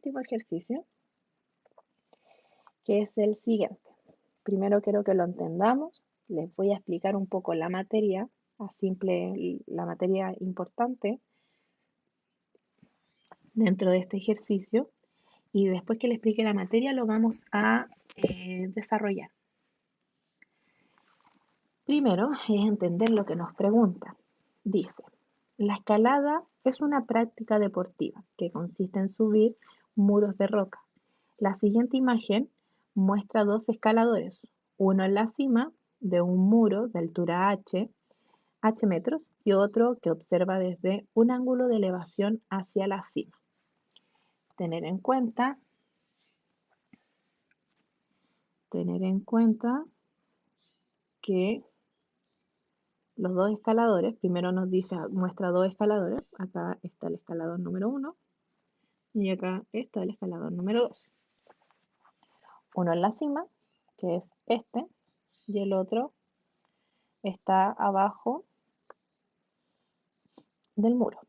último ejercicio, que es el siguiente. Primero quiero que lo entendamos. Les voy a explicar un poco la materia, la materia importante dentro de este ejercicio. Y después que le explique la materia, lo vamos a desarrollar. Primero es entender lo que nos pregunta. Dice, la escalada es una práctica deportiva que consiste en subir muros de roca. La siguiente imagen muestra dos escaladores, uno en la cima de un muro de altura h metros, y otro que observa desde un ángulo de elevación hacia la cima. Tener en cuenta que los dos escaladores, primero nos dice, muestra dos escaladores, acá está el escalador número 1 y acá está el escalador número 2. Uno en la cima, que es este, y el otro está abajo del muro.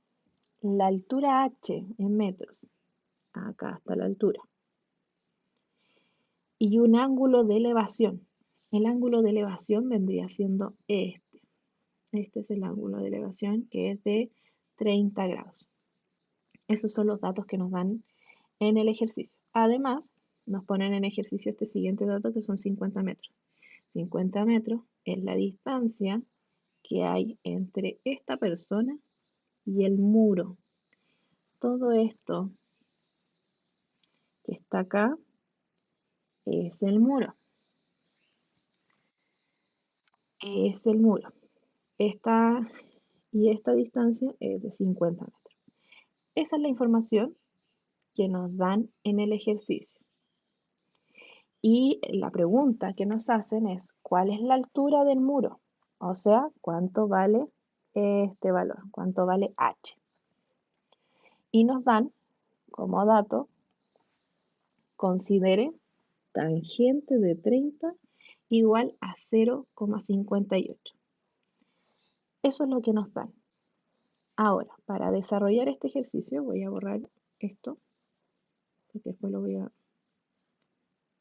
La altura h en metros, acá está la altura, y un ángulo de elevación. El ángulo de elevación vendría siendo este. Este es el ángulo de elevación, que es de 30 grados. Esos son los datos que nos dan en el ejercicio. Además, nos ponen en ejercicio este siguiente dato, que son 50 metros. 50 metros es la distancia que hay entre esta persona y el muro. Todo esto que está acá es el muro. Es el muro. Esta distancia es de 50 metros. Esa es la información que nos dan en el ejercicio. Y la pregunta que nos hacen es, ¿cuál es la altura del muro? O sea, ¿cuánto vale este valor? ¿Cuánto vale h? Y nos dan como dato, considere tangente de 30 igual a 0,58. Eso es lo que nos dan. Ahora, para desarrollar este ejercicio, voy a borrar esto, porque después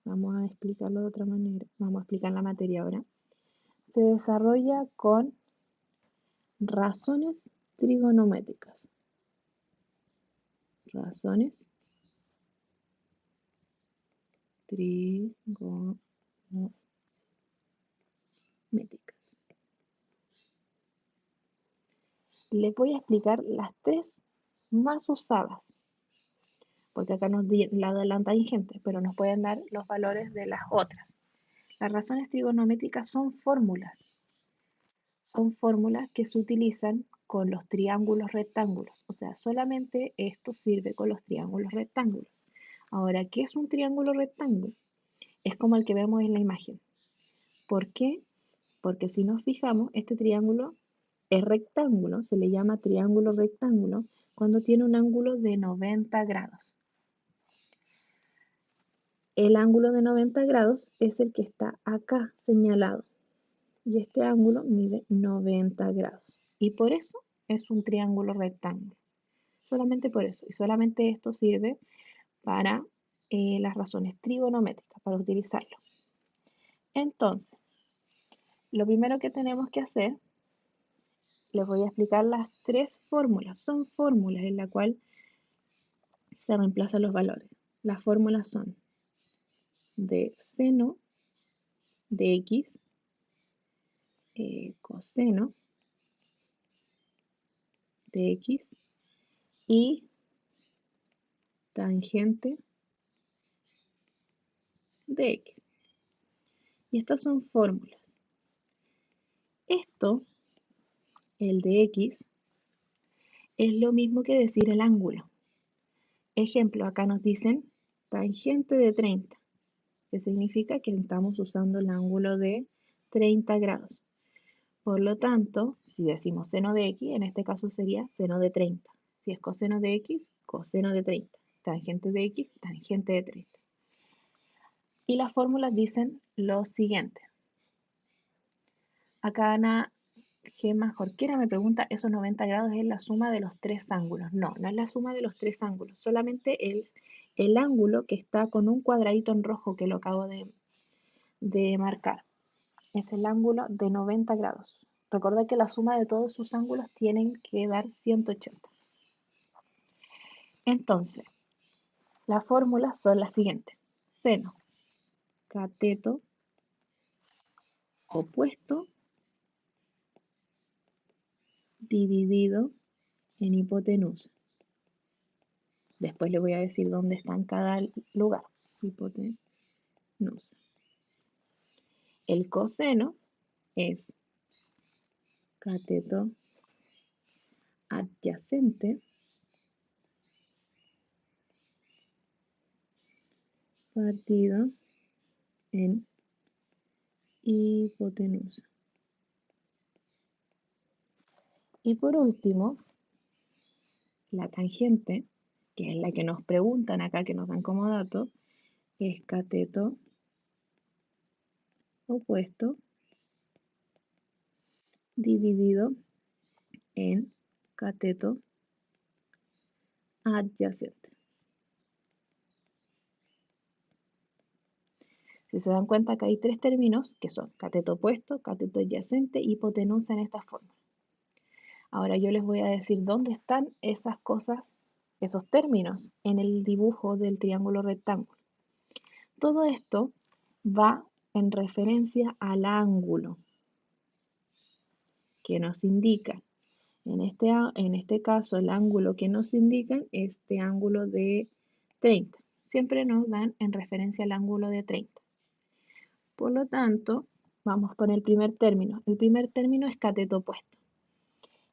vamos a explicarlo de otra manera. Vamos a explicar la materia ahora. Se desarrolla con razones trigonométricas. Razones trigonométricas. Les voy a explicar las tres más usadas, porque acá nos da la tangente, pero nos pueden dar los valores de las otras. Las razones trigonométricas son fórmulas que se utilizan con los triángulos rectángulos, o sea, solamente esto sirve con los triángulos rectángulos. Ahora, ¿qué es un triángulo rectángulo? Es como el que vemos en la imagen. ¿Por qué? Porque si nos fijamos, este triángulo es rectángulo, se le llama triángulo rectángulo cuando tiene un ángulo de 90 grados. El ángulo de 90 grados es el que está acá señalado. Y este ángulo mide 90 grados. Y por eso es un triángulo rectángulo. Solamente por eso. Y solamente esto sirve para las razones trigonométricas, para utilizarlo. Entonces, lo primero que tenemos que hacer, les voy a explicar las tres fórmulas. Son fórmulas en la cual se reemplazan los valores. Las fórmulas son de seno de x, coseno de x y tangente de x. Y estas son fórmulas. Esto, el de x, es lo mismo que decir el ángulo. Ejemplo, acá nos dicen tangente de 30, que significa que estamos usando el ángulo de 30 grados. Por lo tanto, si decimos seno de x, en este caso sería seno de 30. Si es coseno de x, coseno de 30. Tangente de x, tangente de 30. Y las fórmulas dicen lo siguiente. Acá Ana Gemma Jorquera me pregunta, ¿esos 90 grados es la suma de los tres ángulos? No, no es la suma de los tres ángulos, solamente el ángulo que está con un cuadradito en rojo que lo acabo de marcar. Es el ángulo de 90 grados. Recuerda que la suma de todos sus ángulos tienen que dar 180. Entonces, las fórmulas son las siguientes. Seno, cateto opuesto dividido en hipotenusa. Después le voy a decir dónde está en cada lugar. Hipotenusa. El coseno es cateto adyacente partido en hipotenusa. Y por último, la tangente, que es la que nos preguntan acá, que nos dan como dato, es cateto opuesto dividido en cateto adyacente. Si se dan cuenta que hay tres términos que son cateto opuesto, cateto adyacente y hipotenusa en esta forma. Ahora yo les voy a decir dónde están esas cosas, esos términos en el dibujo del triángulo rectángulo. Todo esto va en referencia al ángulo que nos indica. En este caso, el ángulo que nos indican es este ángulo de 30. Siempre nos dan en referencia al ángulo de 30. Por lo tanto, vamos con el primer término. El primer término es cateto opuesto.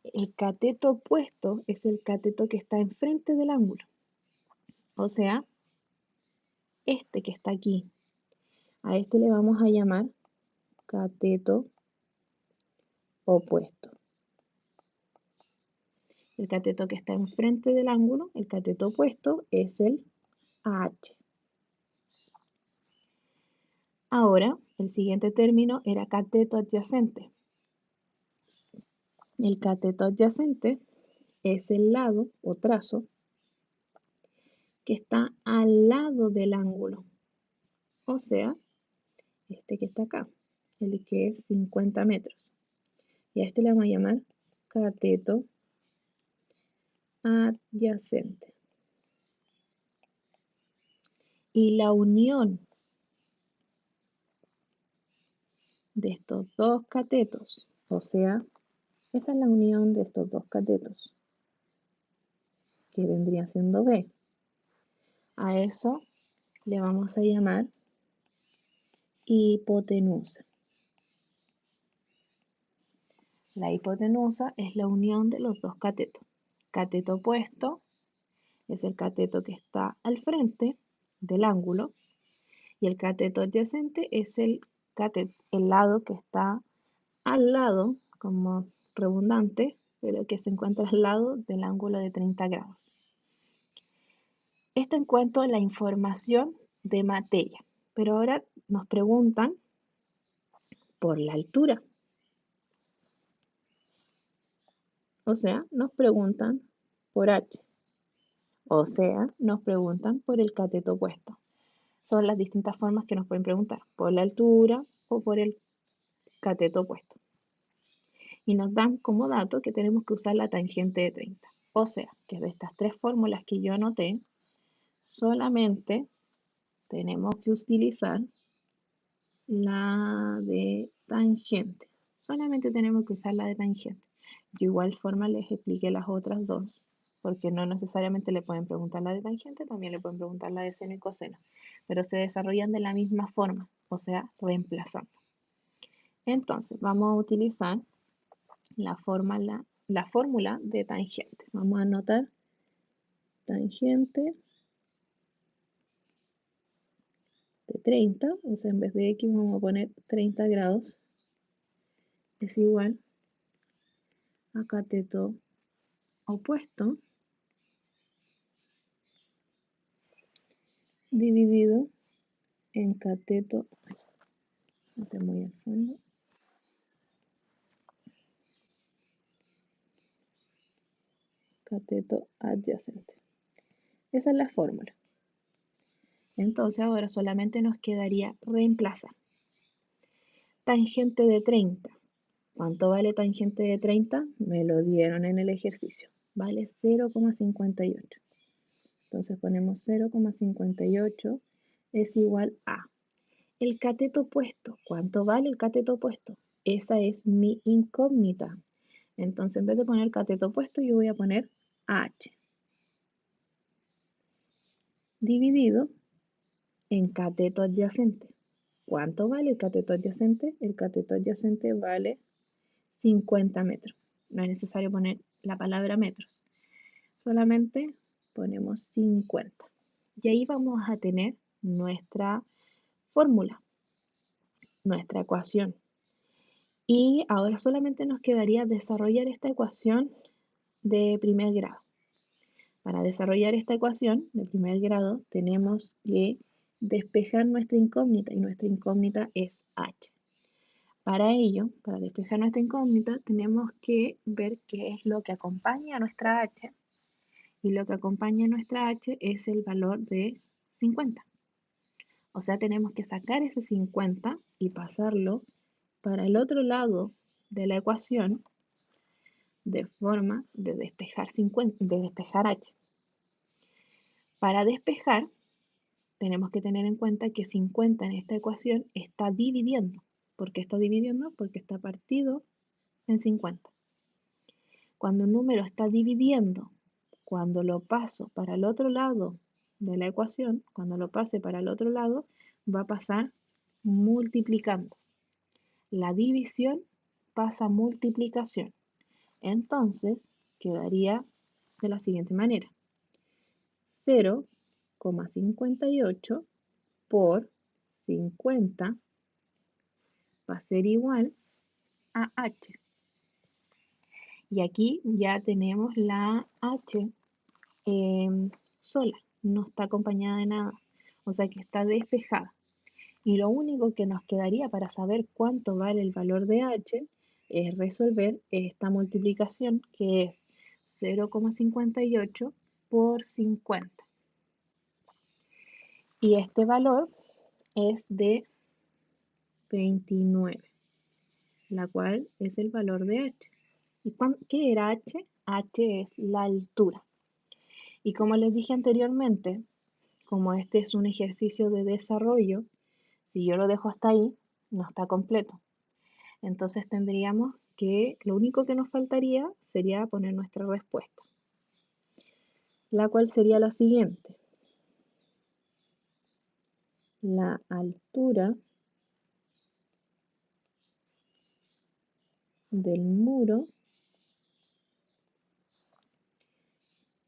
El cateto opuesto es el cateto que está enfrente del ángulo. O sea, este que está aquí. A este le vamos a llamar cateto opuesto. El cateto que está enfrente del ángulo, el cateto opuesto, es el AH. Ahora, el siguiente término era cateto adyacente. El cateto adyacente es el lado o trazo que está al lado del ángulo. O sea, este que está acá, el que es 50 metros. Y a este le vamos a llamar cateto adyacente. Y la unión de estos dos catetos, o sea, esa es la unión de estos dos catetos, que vendría siendo B. A eso le vamos a llamar hipotenusa. La hipotenusa es la unión de los dos catetos. Cateto opuesto es el cateto que está al frente del ángulo y el cateto adyacente es el lado que está al lado, como redundante, pero que se encuentra al lado del ángulo de 30 grados. Esto en cuanto a la información de materia, pero ahora nos preguntan por la altura. O sea, nos preguntan por H. O sea, nos preguntan por el cateto opuesto. Son las distintas formas que nos pueden preguntar, por la altura o por el cateto opuesto. Y nos dan como dato que tenemos que usar la tangente de 30. O sea, que de estas tres fórmulas que yo anoté, solamente tenemos que utilizar la de tangente. Solamente tenemos que usar la de tangente. De igual forma les expliqué las otras dos, porque no necesariamente le pueden preguntar la de tangente, también le pueden preguntar la de seno y coseno, pero se desarrollan de la misma forma, o sea, reemplazando. Entonces, vamos a utilizar la fórmula de tangente. Vamos a anotar tangente de 30, o sea, en vez de x vamos a poner 30 grados, es igual a cateto opuesto dividido en cateto, muy al fondo, cateto adyacente. Esa es la fórmula. Entonces ahora solamente nos quedaría reemplazar. Tangente de 30. ¿Cuánto vale tangente de 30? Me lo dieron en el ejercicio. Vale 0,58. Entonces ponemos 0,58 es igual a el cateto opuesto. ¿Cuánto vale el cateto opuesto? Esa es mi incógnita. Entonces en vez de poner cateto opuesto, yo voy a poner H dividido en cateto adyacente. ¿Cuánto vale el cateto adyacente? El cateto adyacente vale 50 metros. No es necesario poner la palabra metros. Solamente ponemos 50. Y ahí vamos a tener nuestra fórmula, nuestra ecuación. Y ahora solamente nos quedaría desarrollar esta ecuación de primer grado. Para desarrollar esta ecuación de primer grado tenemos que despejar nuestra incógnita y nuestra incógnita es h. Para ello, para despejar nuestra incógnita, tenemos que ver qué es lo que acompaña a nuestra h. Y lo que acompaña a nuestra h es el valor de 50. O sea, tenemos que sacar ese 50 y pasarlo para el otro lado de la ecuación de forma de despejar, de despejar h. Para despejar, tenemos que tener en cuenta que 50 en esta ecuación está dividiendo. ¿Por qué está dividiendo? Porque está partido en 50. Cuando un número está dividiendo, cuando lo paso para el otro lado de la ecuación, cuando lo pase para el otro lado, va a pasar multiplicando. La división pasa a multiplicación. Entonces, quedaría de la siguiente manera. 0,58 por 50 va a ser igual a h. Y aquí ya tenemos la h sola, no está acompañada de nada, o sea que está despejada. Y lo único que nos quedaría para saber cuánto vale el valor de h es resolver esta multiplicación que es 0,58 por 50. Y este valor es de 29, la cual es el valor de h. ¿Y qué era h? H es la altura. Y como les dije anteriormente, como este es un ejercicio de desarrollo, si yo lo dejo hasta ahí, no está completo. Entonces tendríamos que, lo único que nos faltaría sería poner nuestra respuesta, la cual sería la siguiente. La altura del muro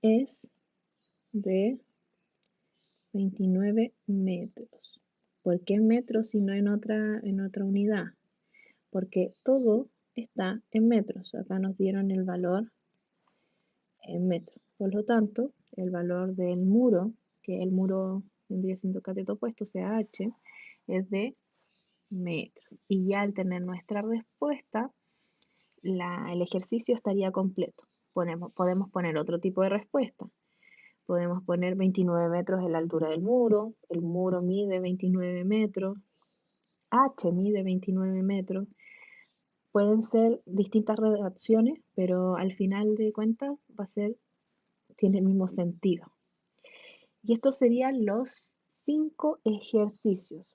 es de 29 metros. ¿Por qué metros y no en otra unidad? Porque todo está en metros. Acá nos dieron el valor en metros. Por lo tanto, el valor del muro, que el muro vendría siendo cateto opuesto, o sea, h, es de metros. Y ya al tener nuestra respuesta, el ejercicio estaría completo. Podemos poner otro tipo de respuesta. Podemos poner 29 metros en la altura del muro, el muro mide 29 metros, h mide 29 metros. Pueden ser distintas redacciones, pero al final de cuentas tiene el mismo sentido. Y estos serían los 5 ejercicios.